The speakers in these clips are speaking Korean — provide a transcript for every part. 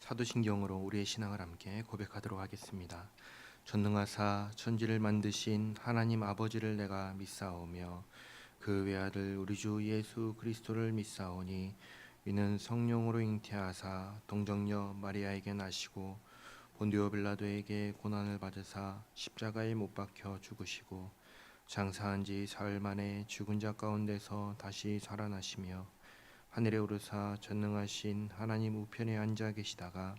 사도신경으로 우리의 신앙을 함께 고백하도록 하겠습니다. 전능하사 천지를 만드신 하나님 아버지를 내가 믿사오며 그 외아들 우리 주 예수 그리스도를 믿사오니 이는 성령으로 잉태하사 동정녀 마리아에게 나시고 본디오 빌라도에게 고난을 받으사 십자가에 못 박혀 죽으시고 장사한 지 사흘 만에 죽은 자 가운데서 다시 살아나시며 하늘에 오르사 전능하신 하나님 우편에 앉아 계시다가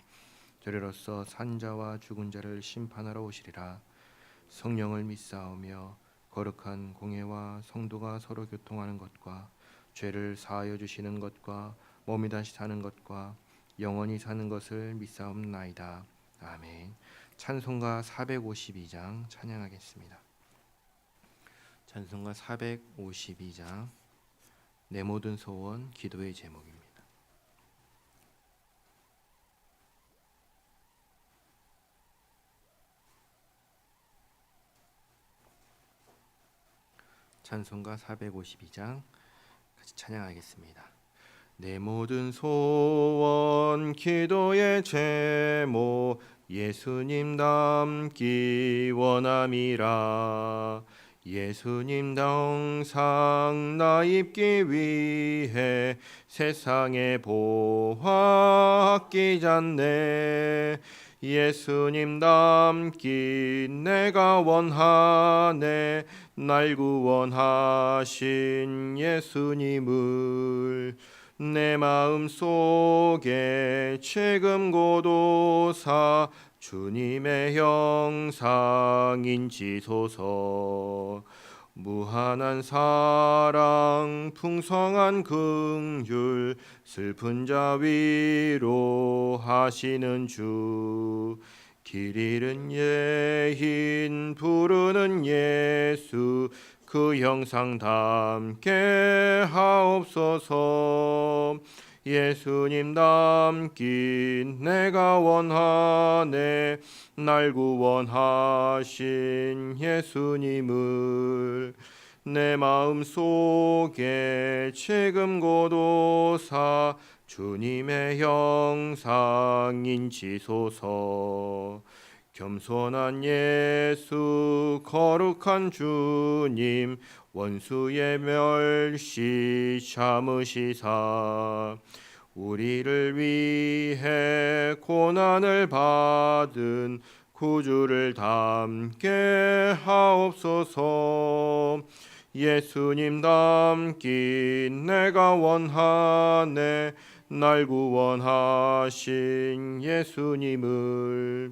저리로서 산자와 죽은 자를 심판하러 오시리라. 성령을 믿사오며 거룩한 공회와 성도가 서로 교통하는 것과 죄를 사하여 주시는 것과 몸이 다시 사는 것과 영원히 사는 것을 믿사옵나이다. 아멘. 찬송가 452장 찬양하겠습니다. 찬송가 452장 내 모든 소원 기도의 제목입니다. 찬송가 452장 같이 찬양하겠습니다. 내 모든 소원 기도의 제목 예수님 닮기 원함이라. 예수님 영상 나 입기 위해 세상에 보화 아끼잖네. 예수님 닮기 내가 원하네. 날 구원하신 예수님을 내 마음 속에 지금 고도사 주님의 형상 인치소서. 무한한 사랑 풍성한 긍휼 슬픈 자 위로하시는 주. 길 잃은 예인 부르는 예수 그 형상 담게 하옵소서. 예수님 닮기 내가 원하네. 날 구원하신 예수님을 내 마음 속에 지금 고도사 주님의 형상 인치소서. 겸손한 예수 거룩한 주님 원수의 멸시 참으시사 우리를 위해 고난을 받은 구주를 닮게 하옵소서. 예수님 닮기 내가 원하네. 날 구원하신 예수님을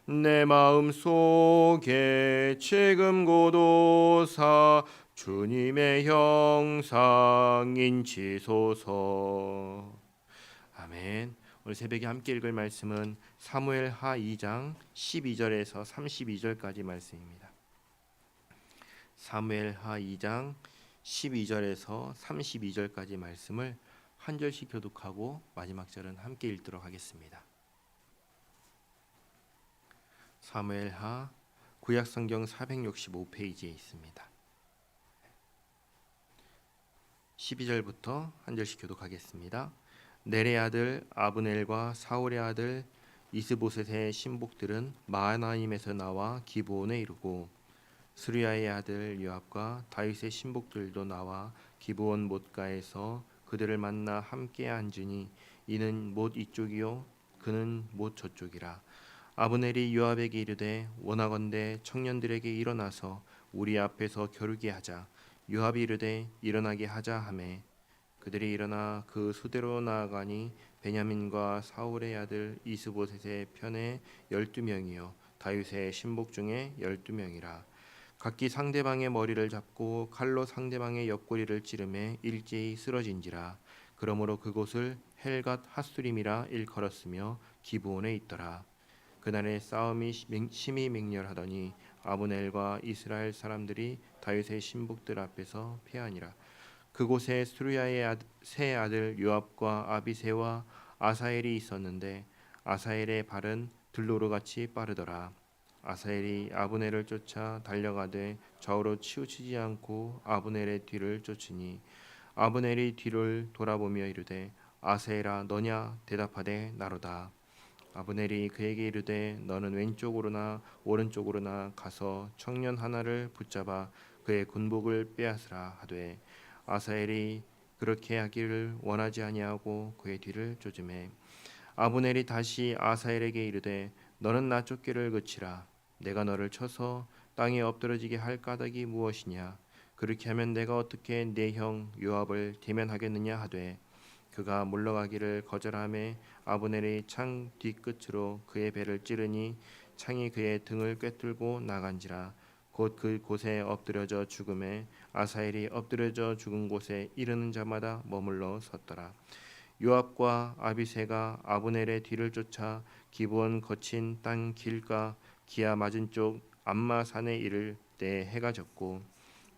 내 마음 속에 지금 고도사 주님의 형상 인치소서. 아멘. 오늘 새벽에 함께 읽을 말씀은 사무엘하 2장 12절에서 32절까지 말씀입니다. 사무엘하 2장 12절에서 32절까지 말씀을 한 절씩 교독하고 마지막 절은 함께 읽도록 하겠습니다. 사무엘하 구약성경 465페이지에 있습니다. 12절부터 한 절씩 교독하겠습니다. 넬의 아들 아브넬과 사울의 아들 이스보셋의 신복들은 마하나임에서 나와 기브온에 이르고 스루야의 아들 요압과 다윗의 신복들도 나와 기브온 못가에서 그들을 만나 함께 앉으니 이는 못 이쪽이요 그는 못 저쪽이라. 아브넬이 요압에게 이르되 원하건대 청년들에게 일어나서 우리 앞에서 겨루게 하자. 요압이 이르되 일어나게 하자 하매 그들이 일어나 그 수대로 나아가니 베냐민과 사울의 아들 이스보셋의 편에 12명이요 다윗의 신복 중에 12명이라. 각기 상대방의 머리를 잡고 칼로 상대방의 옆구리를 찌르매 일제히 쓰러진지라. 그러므로 그곳을 헬갓 핫수림이라 일컬었으며 기브온에 있더라. 그날에 싸움이 심히 맹렬하더니 아브넬과 이스라엘 사람들이 다윗의 신복들 앞에서 패하니라. 그곳에 스루야의 세 아들 요압과 아비새와 아사엘이 있었는데 아사엘의 발은 들노루같이 빠르더라. 아사엘이 아브넬을 쫓아 달려가되 좌우로 치우치지 않고 아브넬의 뒤를 쫓으니 아브넬이 뒤를 돌아보며 이르되 아사엘아 너냐 대답하되 나로다. 아브넬이 그에게 이르되 너는 왼쪽으로나 오른쪽으로나 가서 청년 하나를 붙잡아 그의 군복을 빼앗으라 하되 아사엘이 그렇게 하기를 원하지 아니하고 그의 뒤를 쫓으매 아브넬이 다시 아사엘에게 이르되 너는 나 쫓기를 그치라 내가 너를 쳐서 땅에 엎드러지게 할 까닭이 무엇이냐 그렇게 하면 내가 어떻게 내 형 요압을 대면하겠느냐 하되 그가 물러가기를 거절하매 아브넬이 창 뒤끝으로 그의 배를 찌르니 창이 그의 등을 꿰뚫고 나간지라 곧 그 곳에 엎드려져 죽음에 아사엘이 엎드려져 죽은 곳에 이르는 자마다 머물러 섰더라. 요압과 아비새가 아브넬의 뒤를 쫓아 기브온 거친 땅 길가 기아 맞은 쪽 암마 산에 이를 때 해가 졌고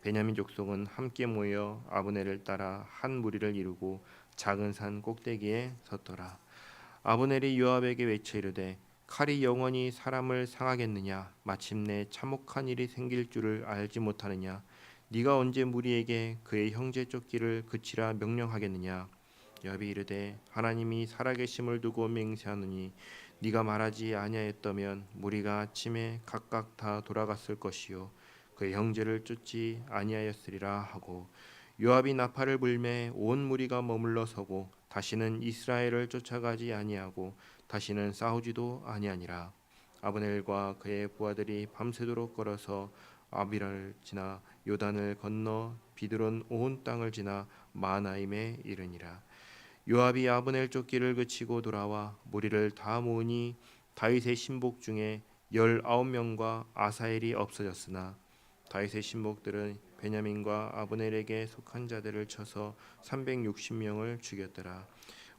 베냐민 족속은 함께 모여 아브넬을 따라 한 무리를 이루고 작은 산 꼭대기에 섰더라. 아브넬이 요압에게 외쳐 이르되 칼이 영원히 사람을 상하겠느냐 마침내 참혹한 일이 생길 줄을 알지 못하느냐 네가 언제 무리에게 그의 형제 쫓기를 그치라 명령하겠느냐 요압이 이르되 하나님이 살아계심을 두고 맹세하노니 네가 말하지 아니하였다면 무리가 아침에 각각 다 돌아갔을 것이요 그의 형제를 쫓지 아니하였으리라 하고 요압이 나팔을 불매 온 무리가 머물러 서고 다시는 이스라엘을 쫓아가지 아니하고 다시는 싸우지도 아니하니라. 아브넬과 그의 부하들이 밤새도록 걸어서 아비라를 지나 요단을 건너 비드론 온 땅을 지나 마하나임에 이르니라. 요압이 아브넬 쫓기를 그치고 돌아와 무리를 다 모으니 다윗의 신복 중에 19명과 아사엘이 없어졌으나 다윗의 신복들은 베냐민과 아브넬에게 속한 자들을 쳐서 360명을 죽였더라.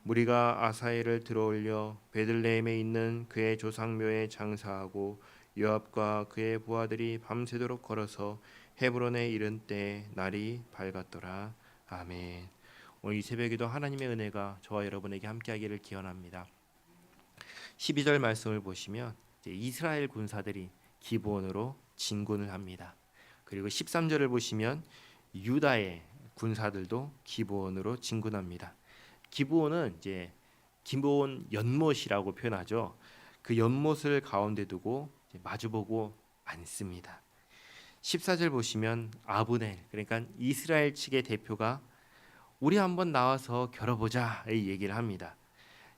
무리가 아사엘을 들어올려 베들레헴에 있는 그의 조상묘에 장사하고 요압과 그의 부하들이 밤새도록 걸어서 헤브론에 이른 때 날이 밝았더라. 아멘. 오늘 이 새벽에도 하나님의 은혜가 저와 여러분에게 함께하기를 기원합니다. 12절 말씀을 보시면 이스라엘 군사들이 기브온으로 진군을 합니다. 그리고 13절을 보시면 유다의 군사들도 기브온으로 진군합니다. 기브온은 이제 기브온 연못이라고 표현하죠. 그 연못을 가운데 두고 마주보고 앉습니다. 14절 보시면 아브넬 그러니까 이스라엘 측의 대표가 우리 한번 나와서 겨뤄보자 이 얘기를 합니다.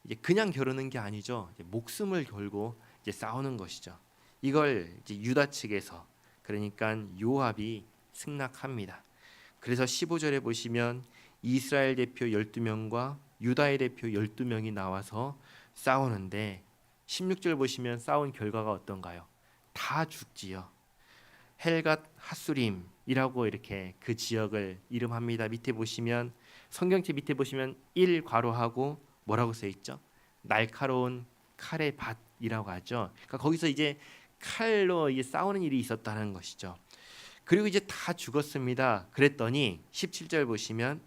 이제 그냥 겨루는 게 아니죠. 이제 목숨을 걸고 이제 싸우는 것이죠. 이걸 이제 유다 측에서 그러니까 요압이 승낙합니다. 그래서 15절에 보시면 이스라엘 대표 12명과 유다의 대표 12명이 나와서 싸우는데 16절 보시면 싸운 결과가 어떤가요? 다 죽지요. 헬갓 핫수림이라고 이렇게 그 지역을 이름합니다. 밑에 보시면 성경책 밑에 보시면 1 괄호하고 뭐라고 써 있죠? 날카로운 칼의 밭이라고 하죠. 그러니까 거기서 이제 칼로 이제 싸우는 일이 있었다는 것이죠. 그리고 이제 다 죽었습니다. 그랬더니 17절 보시면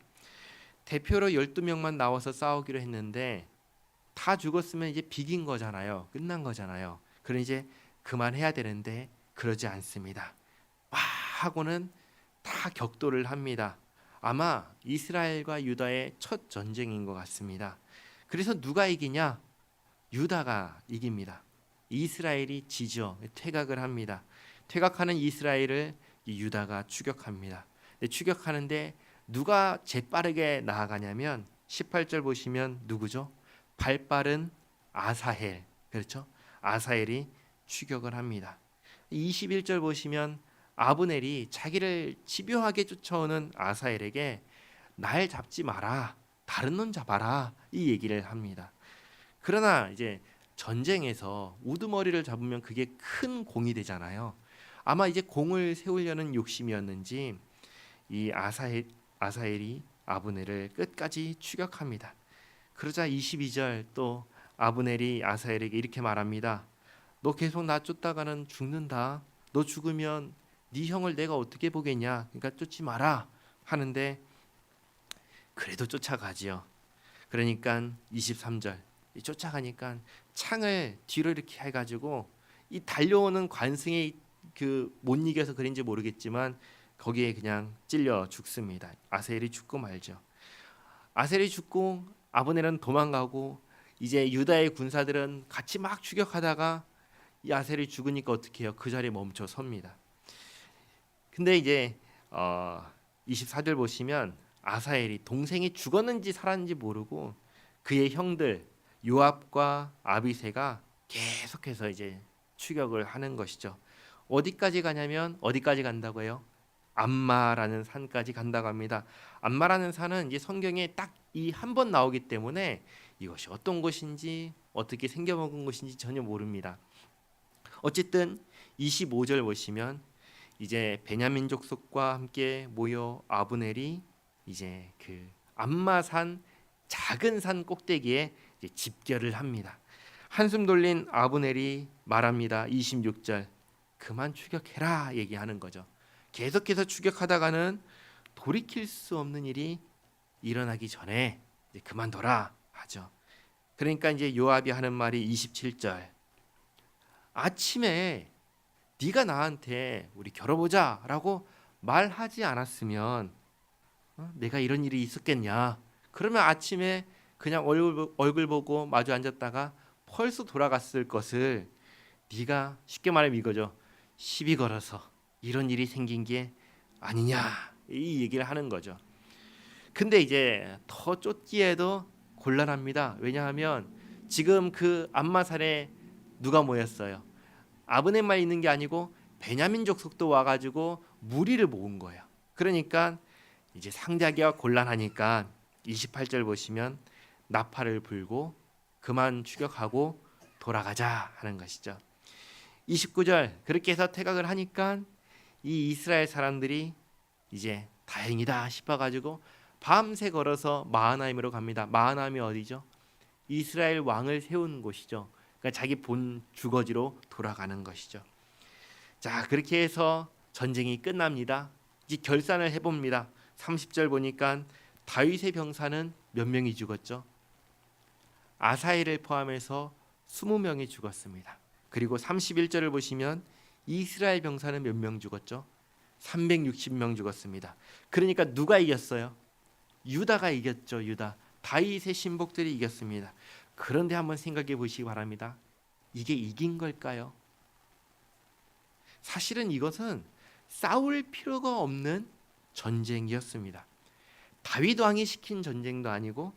대표로 12명만 나와서 싸우기로 했는데 다 죽었으면 이제 비긴 거잖아요. 끝난 거잖아요. 그럼 이제 그만해야 되는데 그러지 않습니다. 와 하고는 다 격돌을 합니다. 아마 이스라엘과 유다의 첫 전쟁인 것 같습니다. 그래서 누가 이기냐? 유다가 이깁니다. 이스라엘이 지죠. 퇴각을 합니다. 퇴각하는 이스라엘을 유다가 추격합니다. 추격하는데 누가 재빠르게 나아가냐면 18절 보시면 누구죠? 발빠른 아사헬. 그렇죠? 아사헬이 추격을 합니다. 21절 보시면 아브넬이 자기를 집요하게 쫓아오는 아사헬에게 날 잡지 마라. 다른 놈 잡아라. 이 얘기를 합니다. 그러나 이제 전쟁에서 우두머리를 잡으면 그게 큰 공이 되잖아요. 아마 이제 공을 세우려는 욕심이었는지 이 아사헬이 아브넬을 끝까지 추격합니다. 그러자 22절 또 아브넬이 아사헬에게 이렇게 말합니다. 너 계속 나 쫓다가는 죽는다. 너 죽으면 네 형을 내가 어떻게 보겠냐. 그러니까 쫓지 마라 하는데 그래도 쫓아가지요. 그러니까 23절 쫓아가니까 창을 뒤로 이렇게 해가지고 이 달려오는 관승에 그 못 이겨서 그런지 모르겠지만 거기에 그냥 찔려 죽습니다. 아셀이 죽고 말죠. 아셀이 죽고 아브넬은 도망가고 이제 유다의 군사들은 같이 막 추격하다가 이 아셀이 죽으니까 어떻게 해요? 그 자리에 멈춰 섭니다. 근데 이제 24절 보시면 아사엘이 동생이 죽었는지 살았는지 모르고 그의 형들 요압과 아비새가 계속해서 이제 추격을 하는 것이죠. 어디까지 가냐면 어디까지 간다고 해요? 암마라는 산까지 간다고 합니다. 암마라는 산은 이제 성경에 딱 이 한 번 나오기 때문에 이것이 어떤 곳인지 어떻게 생겨먹은 곳인지 전혀 모릅니다. 어쨌든 25절 보시면 이제 베냐민 족속과 함께 모여 아브넬이 이제 그 암마산 작은 산 꼭대기에 이제 집결을 합니다. 한숨 돌린 아브넬이 말합니다. 26절 그만 추격해라 얘기하는 거죠. 계속해서 추격하다가는 돌이킬 수 없는 일이 일어나기 전에 이제 그만둬라 하죠. 그러니까 이제 요압이 하는 말이 27절 아침에 네가 나한테 우리 겨뤄보자라고 말하지 않았으면 내가 이런 일이 있었겠냐. 그러면 아침에 그냥 얼굴 보고 마주 앉았다가 벌써 돌아갔을 것을 네가 쉽게 말하면 이거죠. 시비 걸어서 이런 일이 생긴 게 아니냐 이 얘기를 하는 거죠. 근데 이제 더 쫓기에도 곤란합니다. 왜냐하면 지금 그 암마산에 누가 모였어요? 아브넬만 있는 게 아니고 베냐민 족속도 와가지고 무리를 모은 거예요. 그러니까 이제 상대하기가 곤란하니까 28절 보시면 나팔을 불고 그만 추격하고 돌아가자 하는 것이죠. 29절 그렇게 해서 퇴각을 하니까 이 이스라엘 사람들이 이제 다행이다 싶어가지고 밤새 걸어서 마하나임으로 갑니다. 마하나임이 어디죠? 이스라엘 왕을 세운 곳이죠. 그러니까 자기 본 주거지로 돌아가는 것이죠. 자 그렇게 해서 전쟁이 끝납니다. 이제 결산을 해봅니다. 30절 보니까 다윗의 병사는 몇 명이 죽었죠? 아사엘을 포함해서 20명이 죽었습니다. 그리고 31절을 보시면 이스라엘 병사는 몇 명 죽었죠? 360명 죽었습니다. 그러니까 누가 이겼어요? 유다가 이겼죠. 유다. 다윗의 신복들이 이겼습니다. 그런데 한번 생각해 보시기 바랍니다. 이게 이긴 걸까요? 사실은 이것은 싸울 필요가 없는 전쟁이었습니다. 다윗 왕이 시킨 전쟁도 아니고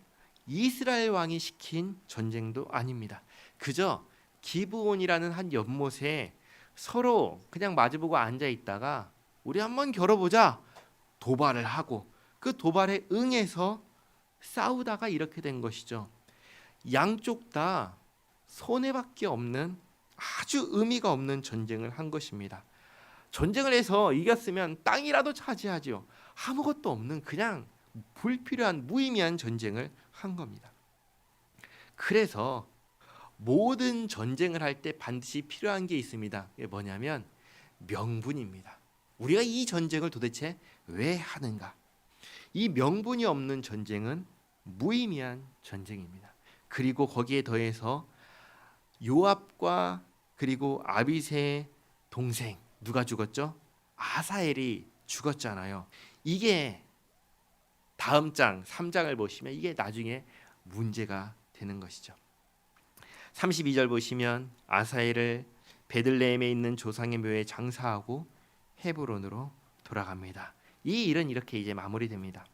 이스라엘 왕이 시킨 전쟁도 아닙니다. 그저 기브온이라는 한 연못에 서로 그냥 마주보고 앉아 있다가 우리 한번 겨뤄보자 도발을 하고 그 도발에 응해서 싸우다가 이렇게 된 것이죠. 양쪽 다 손해밖에 없는 아주 의미가 없는 전쟁을 한 것입니다. 전쟁을 해서 이겼으면 땅이라도 차지하죠. 아무것도 없는 그냥 불필요한 무의미한 전쟁을 한 겁니다. 그래서 모든 전쟁을 할 때 반드시 필요한 게 있습니다. 그게 뭐냐면 명분입니다. 우리가 이 전쟁을 도대체 왜 하는가? 이 명분이 없는 전쟁은 무의미한 전쟁입니다. 그리고 거기에 더해서 요압과 그리고 아비새의 동생 누가 죽었죠? 아사엘이 죽었잖아요. 이게 다음 장 3장을 보시면 이게 나중에 문제가 되는 것이죠. 32절 보시면 아사엘을 베들레헴에 있는 조상의 묘에 장사하고 헤브론으로 돌아갑니다. 이 일은 이렇게 이제 마무리됩니다.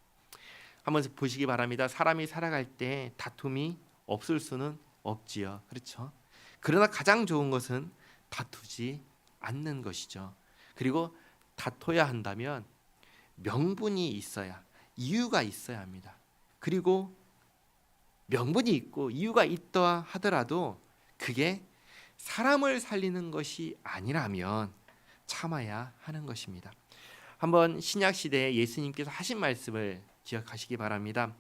한번 보시기 바랍니다. 사람이 살아갈 때 다툼이 없을 수는 없지요. 그렇죠? 그러나 가장 좋은 것은 다투지 않는 것이죠. 그리고 다퉈야 한다면 명분이 있어야 이유가 있어야 합니다. 그리고 명분이 있고 이유가 있다 하더라도 그게 사람을 살리는 것이 아니라면 참아야 하는 것입니다. 한번 신약 시대에 예수님께서 하신 말씀을 기억하시기 바랍니다.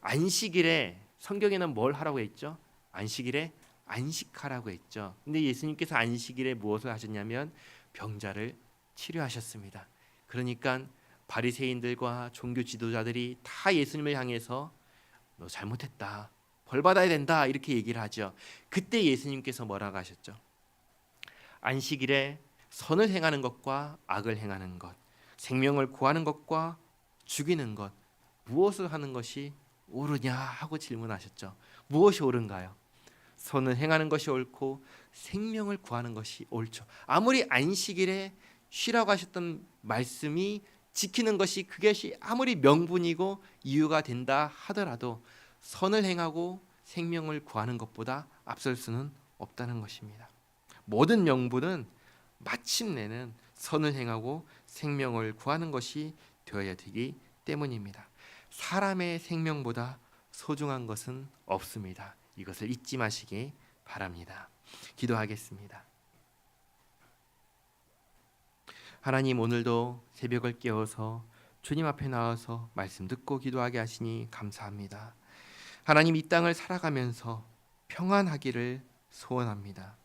안식일에 성경에는 뭘 하라고 했죠? 안식일에 안식하라고 했죠. 근데 예수님께서 안식일에 무엇을 하셨냐면 병자를 치료하셨습니다. 그러니까 바리새인들과 종교 지도자들이 다 예수님을 향해서 너 잘못했다. 벌 받아야 된다. 이렇게 얘기를 하죠. 그때 예수님께서 뭐라고 하셨죠? 안식일에 선을 행하는 것과 악을 행하는 것, 생명을 구하는 것과 죽이는 것, 무엇을 하는 것이 옳으냐 하고 질문하셨죠. 무엇이 옳은가요? 선을 행하는 것이 옳고 생명을 구하는 것이 옳죠. 아무리 안식일에 쉬라고 하셨던 말씀이 지키는 것이 그것이 아무리 명분이고 이유가 된다 하더라도 선을 행하고 생명을 구하는 것보다 앞설 수는 없다는 것입니다. 모든 명분은 마침내는 선을 행하고 생명을 구하는 것이 되어야 되기 때문입니다. 사람의 생명보다 소중한 것은 없습니다. 이것을 잊지 마시기 바랍니다. 기도하겠습니다. 하나님, 오늘도 새벽을 깨워서 주님 앞에 나와서 말씀 듣고 기도하게 하시니 감사합니다. 하나님, 이 땅을 살아가면서 평안하기를 소원합니다.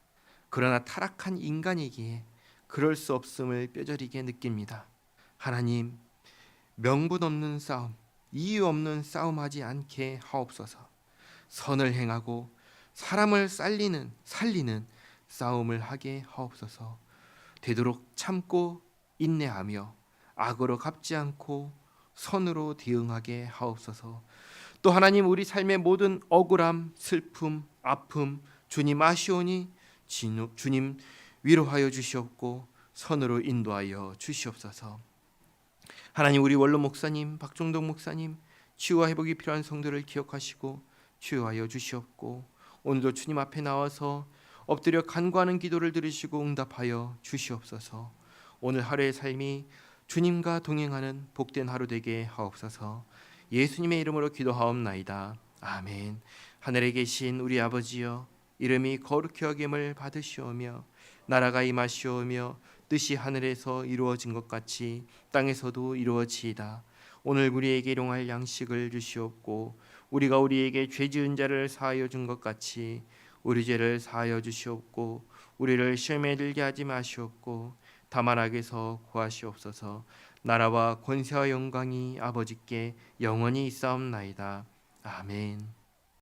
그러나 타락한 인간이기에 그럴 수 없음을 뼈저리게 느낍니다. 하나님, 명분 없는 싸움, 이유 없는 싸움하지 않게 하옵소서. 선을 행하고 사람을 살리는 싸움을 하게 하옵소서. 되도록 참고 인내하며 악으로 갚지 않고 선으로 대응하게 하옵소서. 또 하나님, 우리 삶의 모든 억울함, 슬픔, 아픔 주님 아시오니 주님 위로하여 주시옵고 선으로 인도하여 주시옵소서. 하나님, 우리 원로 목사님, 박종덕 목사님 치유와 회복이 필요한 성도를 기억하시고 치유하여 주시옵고 오늘도 주님 앞에 나와서 엎드려 간구하는 기도를 들으시고 응답하여 주시옵소서. 오늘 하루의 삶이 주님과 동행하는 복된 하루 되게 하옵소서. 예수님의 이름으로 기도하옵나이다. 아멘. 하늘에 계신 우리 아버지여, 이름이 거룩히 여김을 받으시오며 나라가 임하시오며 뜻이 하늘에서 이루어진 것 같이 땅에서도 이루어지이다. 오늘 우리에게 일용할 양식을 주시옵고 우리가 우리에게 죄 지은 자를 사하여 준 것 같이 우리 죄를 사하여 주시옵고 우리를 시험에 들게 하지 마시옵고 다만 악에서 구하시옵소서. 나라와 권세와 영광이 아버지께 영원히 있사옵나이다. 아멘.